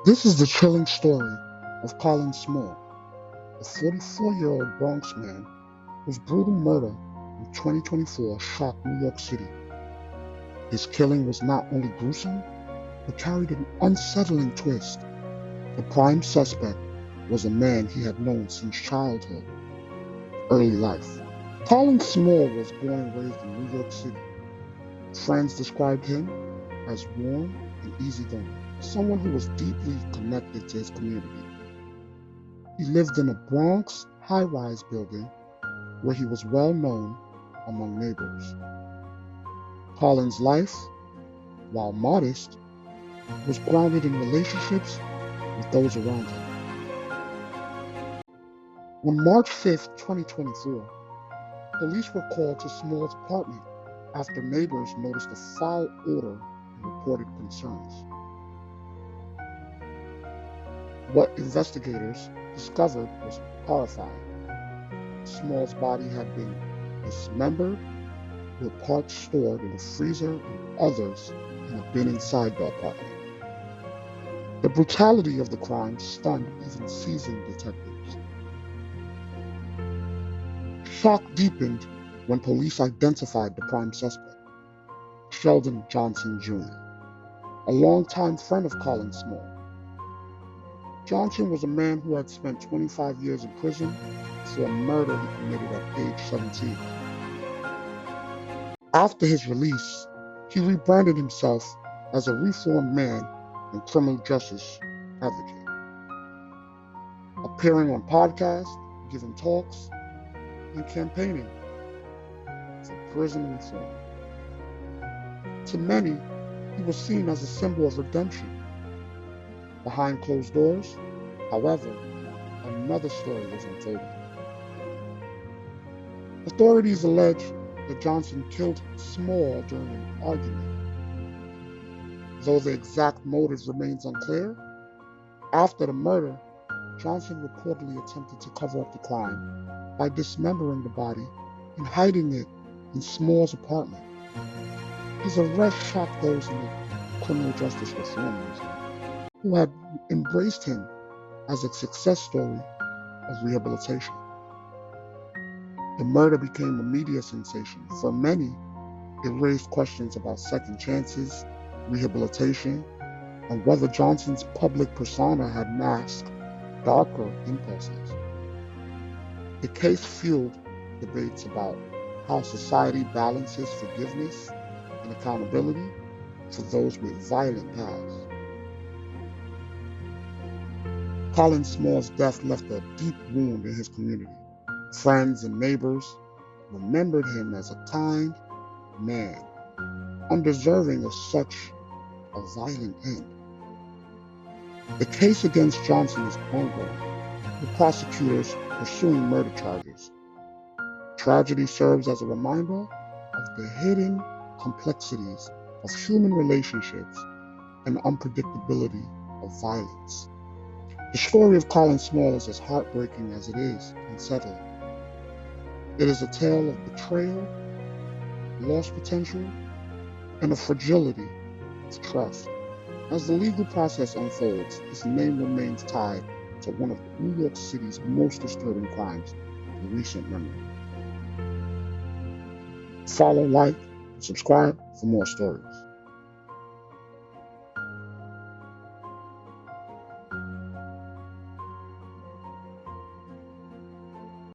This is the chilling story of Collin Small, a 44-year-old Bronx man whose brutal murder in 2024 shocked New York City. His killing was not only gruesome, but carried an unsettling twist. The prime suspect was a man he had known since childhood, early life. Collin Small was born and raised in New York City. Friends described him as warm and easygoing, someone who was deeply connected to his community. He lived in a Bronx high-rise building where he was well known among neighbors. Collin's life, while modest, was grounded in relationships with those around him. On March 5, 2024, police were called to Small's apartment after neighbors noticed a foul odor and reported concerns. What investigators discovered was horrifying. Small's body had been dismembered, with parts stored in a freezer and others in a bin inside the apartment. The brutality of the crime stunned even seasoned detectives. Shock deepened when police identified the prime suspect, Sheldon Johnson Jr., a longtime friend of Collin Small. Johnson was a man who had spent 25 years in prison for a murder he committed at age 17. After his release, he rebranded himself as a reformed man and criminal justice advocate, appearing on podcasts, giving talks, and campaigning for prison reform. To many, he was seen as a symbol of redemption. Behind closed doors, however, another story was unfolding. Authorities allege that Johnson killed Small during an argument. Though the exact motive remains unclear, after the murder, Johnson reportedly attempted to cover up the crime by dismembering the body and hiding it in Small's apartment. His arrest shocked those in the criminal justice reform movement, who had embraced him as a success story of rehabilitation. The murder became a media sensation. For many, it raised questions about second chances, rehabilitation, and whether Johnson's public persona had masked darker impulses. The case fueled debates about how society balances forgiveness and accountability for those with violent pasts. Collin Small's death left a deep wound in his community. Friends and neighbors remembered him as a kind man, undeserving of such a violent end. The case against Johnson is ongoing, with prosecutors pursuing murder charges. Tragedy serves as a reminder of the hidden complexities of human relationships and unpredictability of violence. The story of Collin Small is as heartbreaking as it is unsettling. It is a tale of betrayal, lost potential, and the fragility of trust. As the legal process unfolds, his name remains tied to one of New York City's most disturbing crimes in recent memory. Follow, like, and subscribe for more stories.